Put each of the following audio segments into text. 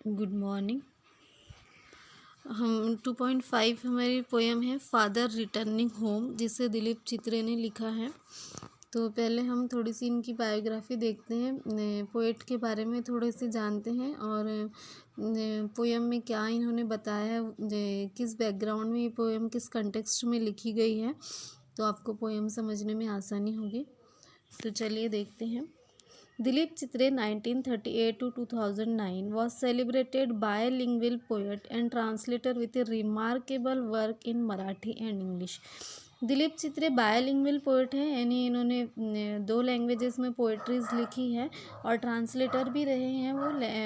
Good morning. हम 2.5 हमारी poem है फादर रिटर्निंग होम, जिसे दिलीप चित्रे ने लिखा है। तो पहले हम थोड़ी सी इनकी बायोग्राफी देखते हैं, पोएट के बारे में थोड़े से जानते हैं और पोएम में क्या इन्होंने बताया है, किस बैकग्राउंड में ये पोएम किस कंटेक्स्ट में लिखी गई है, तो आपको पोएम समझने में आसानी होगी। तो चलिए देखते हैं। Dilip Chitre 1938 to 2009 was celebrated bilingual poet and translator with a remarkable work in Marathi and English. Dilip Chitre bilingual poet हैं, यानी इन्होंने 2 लैंग्वेजेस में पोइट्रीज लिखी है और ट्रांसलेटर भी रहे हैं।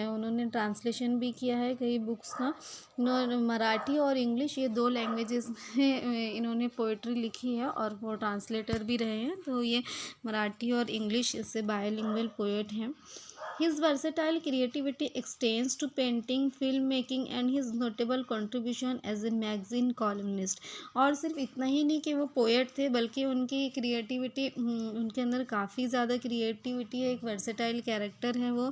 उन्होंने ट्रांसलेशन भी किया है कई बुक्स का। मराठी और इंग्लिश, ये 2 लैंग्वेजेस में इन्होंने पोइट्री लिखी है और वो ट्रांसलेटर भी रहे हैं। तो ये मराठी और इंग्लिश से बायलिंगुअल पोएट हैं। His versatile creativity extends to painting, filmmaking and his notable contribution as a magazine columnist। और सिर्फ इतना ही नहीं कि वो पोएट थे, बल्कि उनकी क्रिएटिविटी, उनके अंदर काफ़ी ज़्यादा क्रिएटिविटी है। एक वर्सेटाइल कैरेक्टर है वो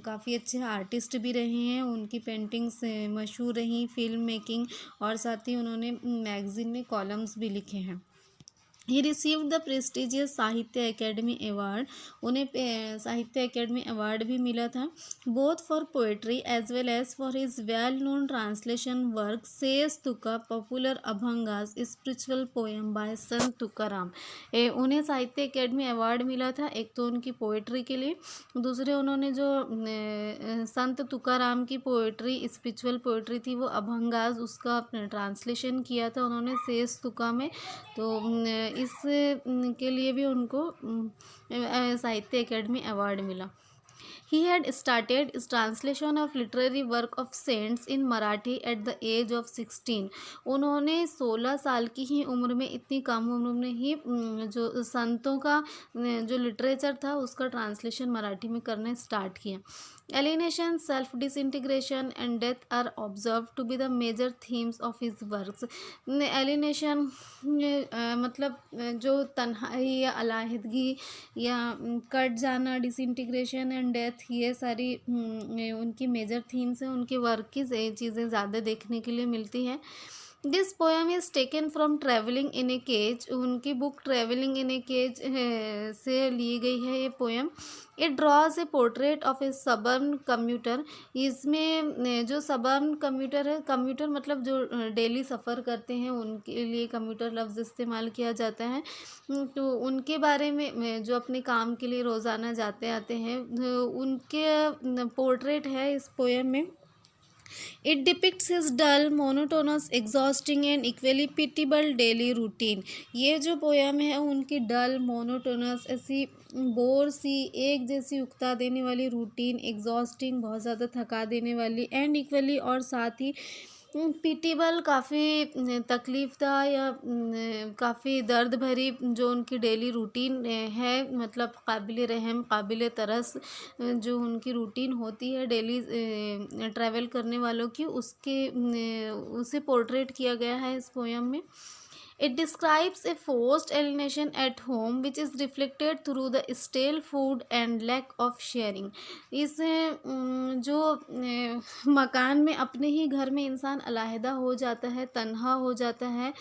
काफ़ी अच्छे आर्टिस्ट भी रहे हैं। उनकी पेंटिंग्स मशहूर रहीं, फिल्म मेकिंग, और साथ ही उन्होंने मैगज़ीन में कॉलम्स भी लिखे हैं। He received the prestigious Sahitya Akademi award. उन्हें साहित्य अकेडमी अवार्ड भी मिला था, both for poetry as well as for his well known translation work says Tuka popular abhangas spiritual poem by Sant Tukaram. उन्हें साहित्य अकेडमी अवार्ड मिला था, एक तो उनकी पोएट्री के लिए, दूसरे उन्होंने जो संत तुकाराम की पोएट्री स्पिरिचुअल पोएट्री थी वो अभंगास, उसका ट्रांसलेशन किया था उन्होंने सेज तुका में। तो इस के लिए भी उनको साहित्य अकेडमी अवार्ड मिला। He had started his translation of literary work of saints in Marathi at the age of 16। उन्होंने 16 साल की ही उम्र में, इतनी कम उम्र में ही जो संतों का जो लिटरेचर था उसका ट्रांसलेशन मराठी में करना स्टार्ट किया। Alienation, self disintegration and death are observe to be the major themes of his works. Alienation मतलब जो तन्हाई या अलहदगी या कट जाना, डिसइंटीग्रेशन एंड डेथ, ये सारी उनकी मेजर थीम्स हैं। उनके वर्क की चीज़ें ज़्यादा देखने के लिए मिलती हैं। This poem is taken from travelling in a cage. उनकी book travelling in a cage से ली गई है ये poem. It draws a portrait of a suburban commuter. इसमें जो सबर्न कम्यूटर है, कम्यूटर मतलब जो डेली सफ़र करते हैं, उनके लिए कम्यूटर लफ्ज़ इस्तेमाल किया जाता है। तो उनके बारे में जो अपने काम के लिए रोज़ाना जाते आते हैं, उनके पोर्ट्रेट है इस पोएम में। It depicts his dull, monotonous, exhausting and equally pitiable daily routine। ये जो पोएम है उनकी डल, मोनोटोनस, ऐसी बोर सी, एक जैसी उकता देने वाली रूटीन, एग्जॉस्टिंग बहुत ज़्यादा थका देने वाली, एंड इक्वली और साथ ही पिटिबल, काफ़ी तकलीफ़ था या काफ़ी दर्द भरी जो उनकी डेली रूटीन है, मतलब काबिल रहम, काबिल तरस जो उनकी रूटीन होती है डेली ट्रैवल करने वालों की, उसे पोर्ट्रेट किया गया है इस पोएम में। It describes a forced alienation at home which is reflected through the stale food and lack of sharing। इस जो मकान में, अपने ही घर में इंसान अलहदा हो जाता है, तन्हा हो जाता है,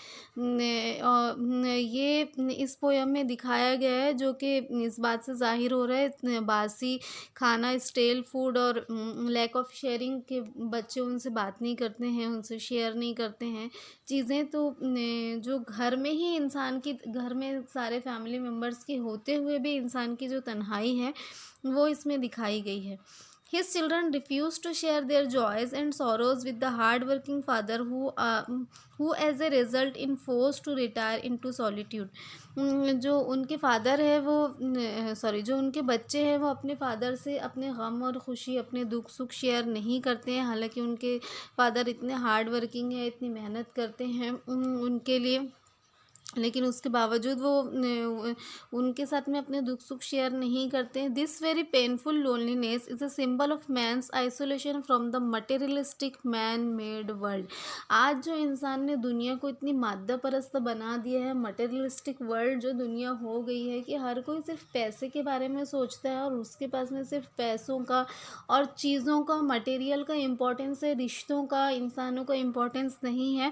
और ये इस पोएम में दिखाया गया है, जो कि इस बात से ज़ाहिर हो रहा है, बासी खाना, स्टेल फूड और लैक ऑफ शेयरिंग के बच्चे उनसे बात नहीं करते हैं, उनसे शेयर नहीं करते हैं चीज़ें। तो जो घर में ही इंसान की, घर में सारे फैमिली मेम्बर्स के होते हुए भी इंसान की जो तन्हाई है वो इसमें दिखाई गई है। His children refused to share their joys and sorrows with the hard-working father who as a result in forced to retire into solitude। जो उनके फादर है वो जो उनके बच्चे हैं वो अपने फादर से अपने गम और खुशी, अपने दुख सुख शेयर नहीं करते हैं, हालांकि उनके फादर इतने हार्ड वर्किंग है, इतनी मेहनत करते हैं उनके लिए। लेकिन उसके बावजूद वो उनके साथ में अपने दुख सुख शेयर नहीं करते हैं। This very painful loneliness is a symbol of man's isolation from the materialistic man made world. आज जो इंसान ने दुनिया को इतनी मादा परस्त बना दिया है, मटेरियलिस्टिक वर्ल्ड जो दुनिया हो गई है कि हर कोई सिर्फ पैसे के बारे में सोचता है और उसके पास में सिर्फ पैसों का और चीज़ों का, मटेरियल का इम्पोर्टेंस है, रिश्तों का, इंसानों का इम्पोर्टेंस नहीं है।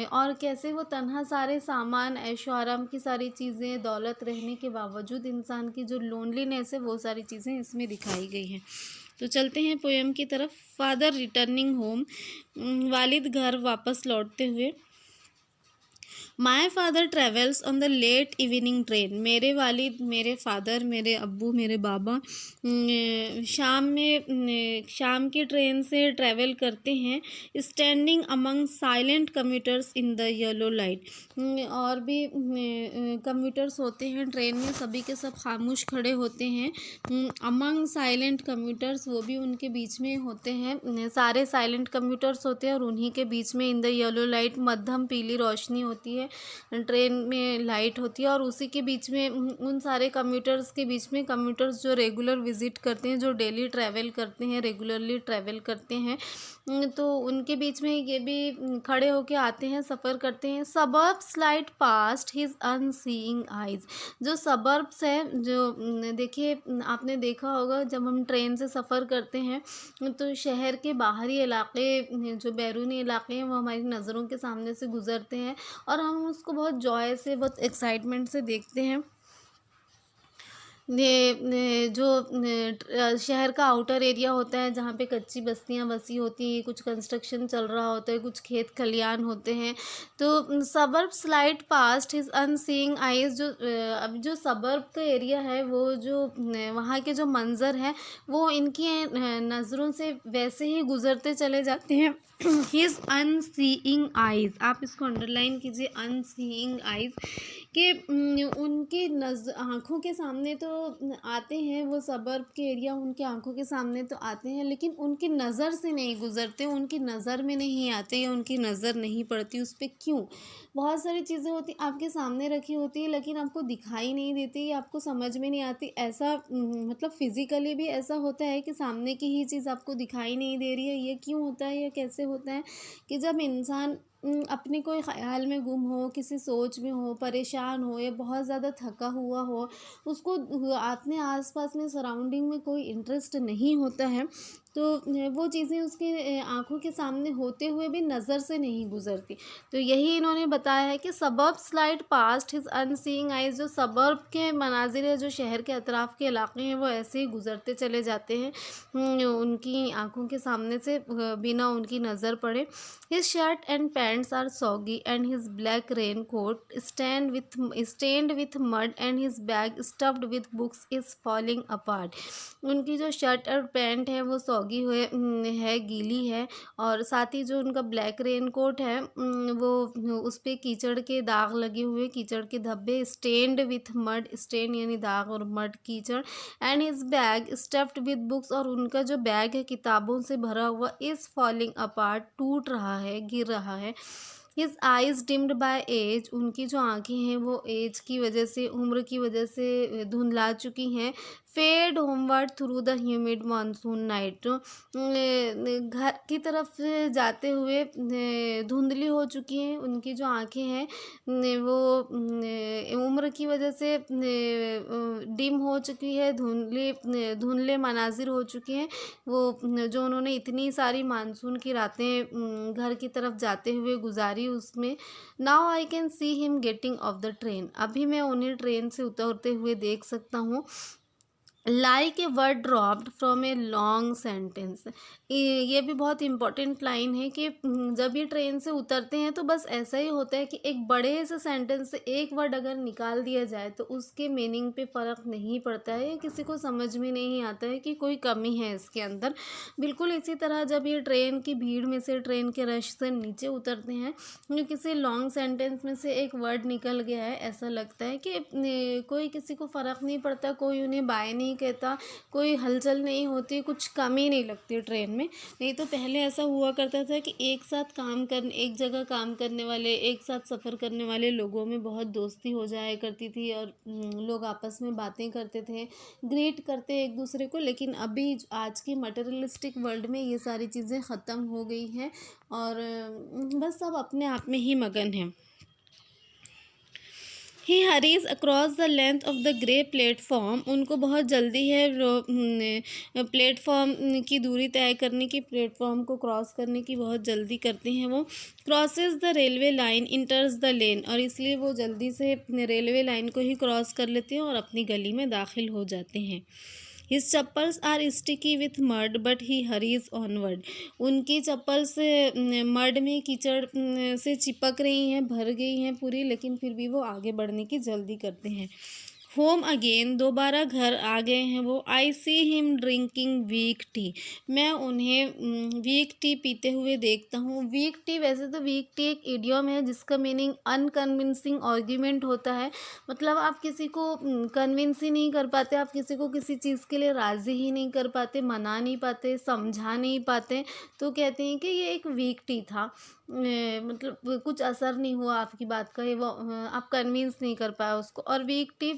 और कैसे वो तन्हा सारे सामान, ऐशो आराम की सारी चीज़ें, दौलत रहने के बावजूद इंसान की जो लोनलीनेस है, वो सारी चीज़ें इसमें दिखाई गई हैं। तो चलते हैं पोएम की तरफ। फादर रिटर्निंग होम, वालिद घर वापस लौटते हुए। My father travels on the late evening train. मेरे वालिद, मेरे फादर, मेरे अब्बू, मेरे बाबा शाम की ट्रेन से ट्रैवल करते हैं। Standing among silent commuters in the yellow light. और भी कम्यूटर्स होते हैं ट्रेन में, सभी के सब खामोश खड़े होते हैं। अमंग साइलेंट कम्यूटर्स, वो भी उनके बीच में होते हैं, सारे साइलेंट कम्यूटर्स होते हैं और उन्हीं के बीच में इन द येलो लाइट, मध्यम पीली रोशनी होती है, ट्रेन में लाइट होती है और उसी के बीच में उन सारे कम्यूटर्स के बीच में, कम्यूटर्स जो रेगुलर विजिट करते हैं, जो डेली ट्रैवल करते हैं, रेगुलरली ट्रैवल करते हैं, तो उनके बीच में ये भी खड़े होके आते हैं, सफ़र करते हैं। Suburbs slide past his unseeing eyes. जो सबर्ब्स है, जो देखिए आपने देखा होगा जब हम ट्रेन से सफ़र करते हैं तो शहर के बाहरी इलाके, जो बैरूनी इलाके हैं, वो हमारी नज़रों के सामने से गुज़रते हैं और हम उसको बहुत जॉय से, बहुत एक्साइटमेंट से देखते हैं। जो शहर का आउटर एरिया होता है, जहाँ पे कच्ची बस्तियाँ बसी होती हैं, कुछ कंस्ट्रक्शन चल रहा होता है, कुछ खेत खलियान होते हैं, तो suburb slide past his unseeing eyes. अब जो सबर्ब का एरिया है, वो जो वहाँ के जो मंजर हैं, वो इनकी नज़रों से वैसे ही गुजरते चले जाते हैं। हिज अनसीइंग आइज़, आप इसको अंडरलाइन कीजिए, अनसीइंग आइज़, कि उनकी आँखों के सामने तो आते हैं, वो सबर्ब के एरिया उनकी आँखों के सामने तो आते हैं, लेकिन उनकी नज़र से नहीं गुज़रते, उनकी नज़र में नहीं आते या उनकी नज़र नहीं पड़ती उस पर। क्यों? बहुत सारी चीज़ें होती आपके सामने रखी होती है, लेकिन आपको दिखाई नहीं देती या आपको समझ में नहीं आती। ऐसा मतलब फिज़िकली भी ऐसा होता है कि सामने की ही चीज़ आपको दिखाई नहीं दे रही है। ये क्यों होता है या कैसे होता है कि जब इंसान अपने कोई ख़्याल में गुम हो, किसी सोच में हो, परेशान हो या बहुत ज़्यादा थका हुआ हो, उसको अपने आसपास में, सराउंडिंग में कोई इंटरेस्ट नहीं होता है, तो वो चीज़ें उसकी आँखों के सामने होते हुए भी नज़र से नहीं गुज़रती। तो यही इन्होंने बताया है कि suburb slide past his unseeing eyes. जो सबर्ब के मनाजिर है, जो शहर के अतराफ़ के इलाके हैं, वो ऐसे ही गुज़रते चले जाते हैं उनकी आँखों के सामने से, बिना उनकी नज़र पड़े। His shirt and pants are soggy and his black raincoat stained with mud and his bag stuffed with books is falling apart। उनकी जो शर्ट और पैंट है वो सॉगी हुए है, गीली है, और साथ ही जो उनका ब्लैक रेन कोट है, वो उस पर कीचड़ के दाग लगे हुए, कीचड़ के धब्बे, स्टेन्ड विथ मड, स्टेन यानी दाग और मड कीचड़, and his bag stuffed with books, और उनका जो बैग है किताबों से भरा हुआ, इज़ फॉलिंग अपार्ट, टूट रहा है, गिर रहा है। His eyes dimmed by age, उनकी जो आँखें हैं वो एज की वजह से, उम्र की वजह से धुंधला चुकी हैं। Fade homeward through the humid monsoon night, घर की तरफ जाते हुए धुंधली हो चुकी हैं उनकी जो आँखें हैं, वो उम्र की वजह से डिम हो चुकी है, धुंधले मनाजिर हो चुकी हैं। वो जो उन्होंने इतनी सारी मानसून की रातें घर की तरफ जाते हुए गुजारी, उसमें now I can see him getting off the train, अभी मैं उन्हें ट्रेन से उतरते हुए देख सकता हूँ। Like a word dropped from a long sentence, ये भी बहुत इंपॉर्टेंट लाइन है कि जब ये ट्रेन से उतरते हैं तो बस ऐसा ही होता है कि एक बड़े से सेंटेंस से एक वर्ड अगर निकाल दिया जाए तो उसके मीनिंग पे फ़र्क नहीं पड़ता है, या किसी को समझ में नहीं आता है कि कोई कमी है इसके अंदर। बिल्कुल इसी तरह जब ये ट्रेन की भीड़ में से, ट्रेन के रश से नीचे उतरते हैं, किसी लॉन्ग सेंटेंस में से एक वर्ड निकल गया है, ऐसा लगता है कि कोई किसी को फ़र्क नहीं पड़ता, कोई उन्हें बाय नहीं कहता, कोई हलचल नहीं होती, कुछ कमी नहीं लगती ट्रेन में। नहीं तो पहले ऐसा हुआ करता था कि एक जगह काम करने वाले, एक साथ सफ़र करने वाले लोगों में बहुत दोस्ती हो जाया करती थी और लोग आपस में बातें करते थे, ग्रीट करते एक दूसरे को। लेकिन अभी आज की मटेरियलिस्टिक वर्ल्ड में ये सारी चीज़ें ख़त्म हो गई हैं और बस सब अपने आप में ही मगन हैं। He hurries across the length of the grey platform, उनको बहुत जल्दी है प्लेटफॉर्म की दूरी तय करने की, प्लेटफॉर्म को क्रॉस करने की बहुत जल्दी करते हैं वो। Crosses the railway line, इंटर्स the lane, और इसलिए वो जल्दी से रेलवे लाइन को ही क्रॉस कर लेते हैं और अपनी गली में दाखिल हो जाते हैं। His chappals are sticky with mud but he hurries onward, उनकी चप्पल से मड में कीचड़ से चिपक रही हैं, भर गई हैं पूरी, लेकिन फिर भी वो आगे बढ़ने की जल्दी करते हैं। होम अगेन, दोबारा घर आ गए हैं वो। I see him drinking weak tea, मैं उन्हें वीक टी पीते हुए देखता हूँ। वीक टी, वैसे तो वीक टी एक इडियम है जिसका मीनिंग अनकन्विंसिंग आर्ग्यूमेंट होता है। मतलब आप किसी को कन्विंस ही नहीं कर पाते, आप किसी को किसी चीज़ के लिए राज़ी ही नहीं कर पाते, मना नहीं पाते, समझा नहीं पाते, तो कहते हैं कि ये एक वीक टी था। मतलब कुछ असर नहीं हुआ आपकी बात का, ये वो आप कन्विंस नहीं कर पाए उसको। और वीक टी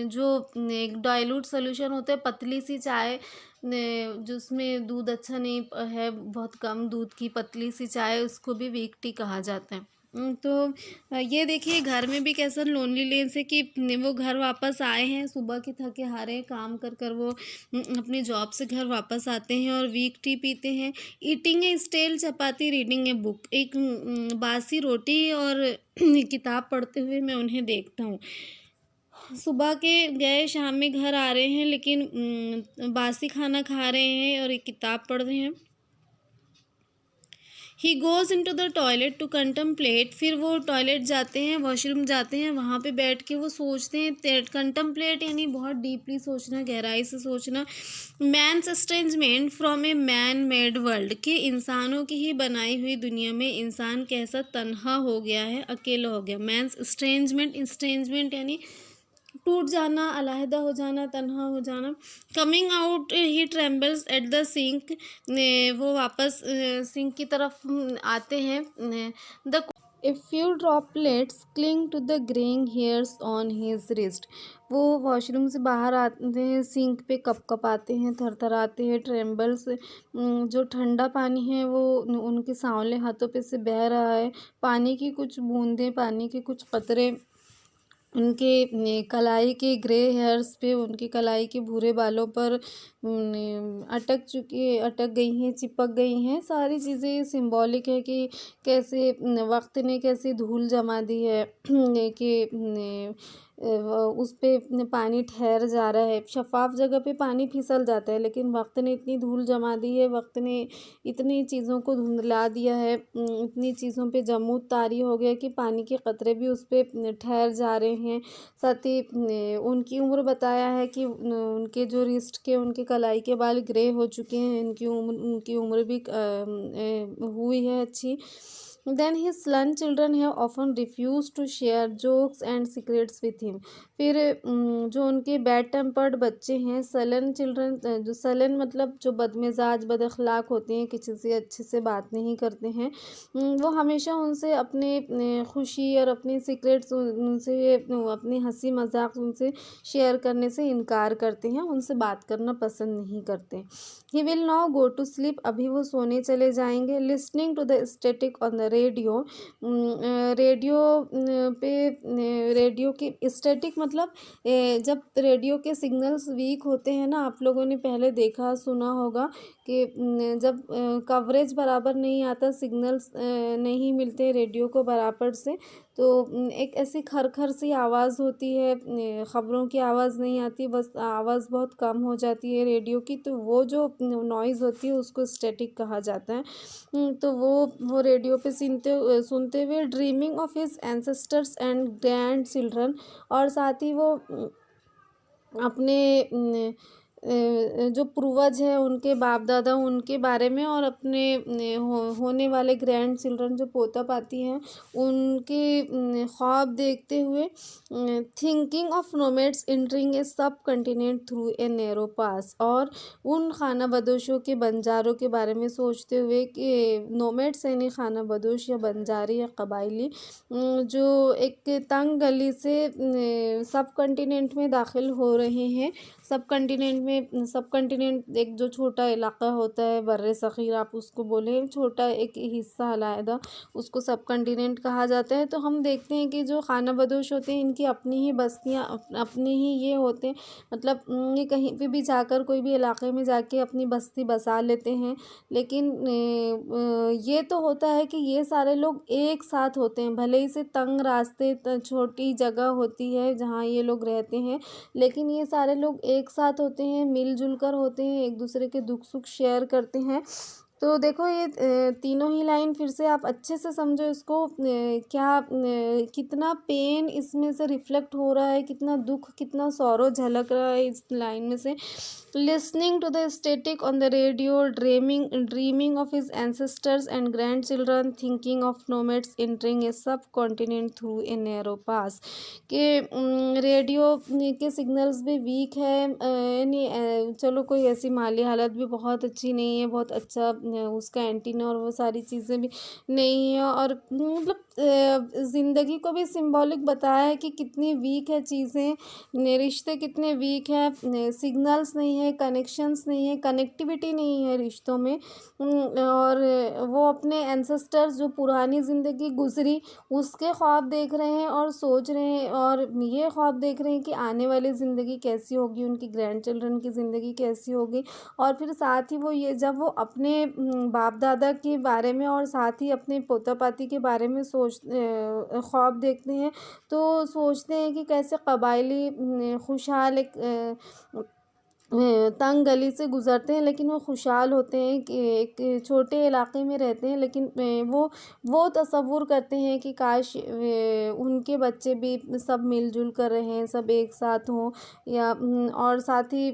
जो एक डाइल्यूट सोल्यूशन होता है, पतली सी चाय जिसमें दूध अच्छा नहीं है, बहुत कम दूध की पतली सी चाय, उसको भी वीक टी कहा जाता है। तो ये देखिए घर में भी कैसा लोनलीनेस है कि वो घर वापस आए हैं, सुबह के थके हारे काम कर कर वो अपनी जॉब से घर वापस आते हैं और वीक टी पीते हैं। Eating a stale chapati, reading a book, एक बासी रोटी और किताब पढ़ते हुए मैं उन्हें देखता हूँ। सुबह के गए, शाम में घर आ रहे हैं, लेकिन बासी खाना खा रहे हैं और एक किताब पढ़ रहे हैं। He goes into the toilet to contemplate, फिर वो टॉयलेट जाते हैं, वॉशरूम जाते हैं, वहाँ पे बैठ के वो सोचते हैं। कंटम्पलेट यानी बहुत डीपली सोचना, गहराई से सोचना। Man's estrangement from a man made world, कि इंसानों की ही बनाई हुई दुनिया में इंसान कैसा तन्हा हो गया है, अकेला हो गया। मैन्स एस्ट्रेंजमेंट यानी टूट जाना, अलहदा हो जाना, तन्हा हो जाना। Coming out he trembles at the sink, वो वापस सिंक की तरफ आते हैं। The a few droplets cling to the greying hairs on his wrist, वो वॉशरूम से बाहर आते हैं, सिंक पे कपकपाते हैं, थरथराते हैं। ट्रेम्बल्स, जो ठंडा पानी है वो उनके सांवले हाथों पे से बह रहा है। पानी की कुछ बूंदें, पानी के कुछ कतरे उनके कलाई के ग्रे हेयर्स पे, उनकी कलाई के भूरे बालों पर अटक गई हैं, चिपक गई हैं। सारी चीज़ें सिंबॉलिक है कि कैसे वक्त ने कैसे धूल जमा दी है कि उस पे पानी ठहर जा रहा है। शफाफ जगह पे पानी फिसल जाता है, लेकिन वक्त ने इतनी धूल जमा दी है, वक्त ने इतनी चीज़ों को धुंधला दिया है, इतनी चीज़ों पे जमूद तारी हो गया कि पानी के कतरे भी उस पे ठहर जा रहे हैं। साथ ही उनकी उम्र बताया है कि उनके जो रिस्ट के, उनके कलाई के बाल ग्रे हो चुके हैं, उनकी उम्र भी हुई है अच्छी। Then his sullen children have often refused to share jokes and secrets with him. फिर जो उनके बैड टेम्पर्ड बच्चे हैं, सलन चिल्ड्रन, जो सलन मतलब जो बदमिजाज, बदअखलाक होते हैं, किसी से अच्छे से बात नहीं करते हैं, वो हमेशा उनसे अपने खुशी और अपने सीक्रेट्स, उनसे अपनी हंसी मजाक उनसे शेयर करने से इनकार करते हैं, उनसे बात करना पसंद नहीं करते। He will now go to sleep, अभी वो सोने चले जाएंगे। Listening to the static on the radio, radio की स्टैटिक मतलब जब रेडियो के सिग्नल्स वीक होते हैं ना, आप लोगों ने पहले देखा सुना होगा कि जब कवरेज बराबर नहीं आता, सिग्नल्स नहीं मिलते रेडियो को बराबर से, तो एक ऐसी खरखर सी आवाज़ होती है, ख़बरों की आवाज़ नहीं आती, बस आवाज़ बहुत कम हो जाती है रेडियो की, तो वो जो नॉइज़ होती है उसको स्टैटिक कहा जाता है। तो वो रेडियो पे सुनते हुए dreaming of his ancestors and grand children, और साथ ही वो अपने जो पूर्वज है उनके बाप दादा उनके बारे में, और अपने होने वाले ग्रैंड चिल्ड्रन जो पोता पाती हैं उनके ख्वाब देखते हुए, thinking of nomads entering a सब कंटिनेंट थ्रू ए नैरो पास, और उन खाना बदोशों के बंजारों के बारे में सोचते हुए कि नोमैड्स यानी खाना बदोश या बंजारी या कबायली जो एक तंग गली से सब कंटिनेंट में दाखिल हो रहे हैं। सब कंटिनेंट एक जो छोटा इलाका होता है, बर्रे सग़ीर आप उसको बोलें, छोटा एक हिस्सा अलहदा, उसको सब कंटिनेंट कहा जाता है। तो हम देखते हैं कि जो खाना बदोश होते हैं इनकी अपनी ही बस्तियाँ, अपने ही ये होते हैं, मतलब ये कहीं पे भी जाकर कोई भी इलाके में जाके अपनी बस्ती बसा लेते हैं। लेकिन ये तो होता है कि ये सारे लोग एक साथ होते हैं, भले ही से तंग रास्ते छोटी जगह होती है जहाँ ये लोग रहते हैं, लेकिन ये सारे लोग एक साथ होते हैं, मिलजुल कर होते हैं, एक दूसरे के दुख सुख शेयर करते हैं। तो देखो ये तीनों ही लाइन फिर से आप अच्छे से समझो इसको, क्या कितना पेन इसमें से रिफ्लेक्ट हो रहा है, कितना दुख, कितना सौरो झलक रहा है इस लाइन में से। Listening to the static on the radio, dreaming of his ancestors and grandchildren, thinking of nomads entering a subcontinent through a narrow pass, कि रेडियो के सिग्नल्स भी वीक है, यानी चलो कोई ऐसी माली हालत भी बहुत अच्छी नहीं है, बहुत अच्छा उसका एंटीना और वो सारी चीज़ें भी नहीं है, और मतलब ज़िंदगी को भी सिंबॉलिक बताया है कि कितनी वीक है चीज़ें, रिश्ते कितने वीक है, सिग्नल्स नहीं है, कनेक्शंस नहीं है, कनेक्टिविटी नहीं है रिश्तों में। और वो अपने एंसेस्टर्स जो पुरानी ज़िंदगी गुजरी उसके ख्वाब देख रहे हैं और सोच रहे हैं, और ये ख्वाब देख रहे हैं कि आने वाली ज़िंदगी कैसी होगी, उनकी ग्रैंड चिल्ड्रन की ज़िंदगी कैसी होगी। और फिर साथ ही वो ये जब वो अपने बाप दादा के बारे में और साथ ही अपने पोता पाती के बारे में ख्वाब देखते हैं, तो सोचते हैं कि कैसे कबायली खुशहाल एक तंग गली से गुज़रते हैं, लेकिन वो खुशहाल होते हैं, कि एक छोटे इलाके में रहते हैं, लेकिन वो तसव्वुर करते हैं कि काश उनके बच्चे भी सब मिलजुल कर रहें, सब एक साथ हों, या और साथ ही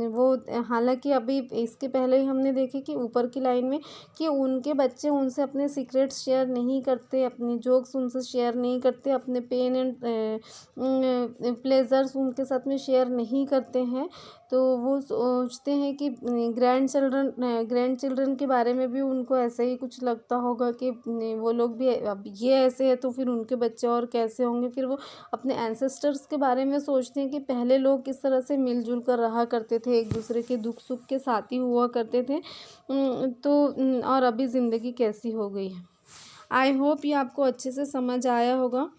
वो, हालांकि अभी इसके पहले ही हमने देखे कि ऊपर की लाइन में कि उनके बच्चे उनसे अपने सीक्रेट्स शेयर नहीं करते, अपनी जोक्स उनसे शेयर नहीं करते, अपने पेन एंड प्लेजर्स उनके साथ में शेयर नहीं करते हैं। तो वो सोचते हैं कि ग्रैंड चिल्ड्रन के बारे में भी उनको ऐसे ही कुछ लगता होगा कि वो लोग भी अब ये ऐसे है तो फिर उनके बच्चे और कैसे होंगे। फिर वो अपने एंसेस्टर्स के बारे में सोचते हैं कि पहले लोग किस तरह से मिलजुल कर रहा करते थे, एक दूसरे के दुख सुख के साथी हुआ करते थे, तो और अभी ज़िंदगी कैसी हो गई है। आई होप ये आपको अच्छे से समझ आया होगा।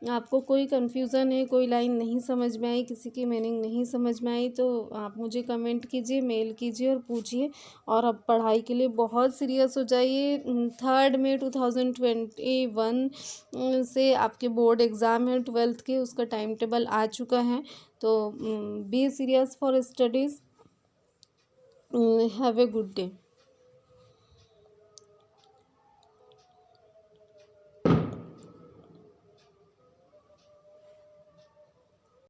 आपको कोई कन्फ्यूज़न है, कोई लाइन नहीं समझ में आई, किसी की मीनिंग नहीं समझ में आई, तो आप मुझे कमेंट कीजिए, मेल कीजिए और पूछिए। और अब पढ़ाई के लिए बहुत सीरियस हो जाइए। 3 मई 2021 से आपके बोर्ड एग्ज़ाम है 12th के, उसका टाइम टेबल आ चुका है, तो be serious for studies. Have a good day.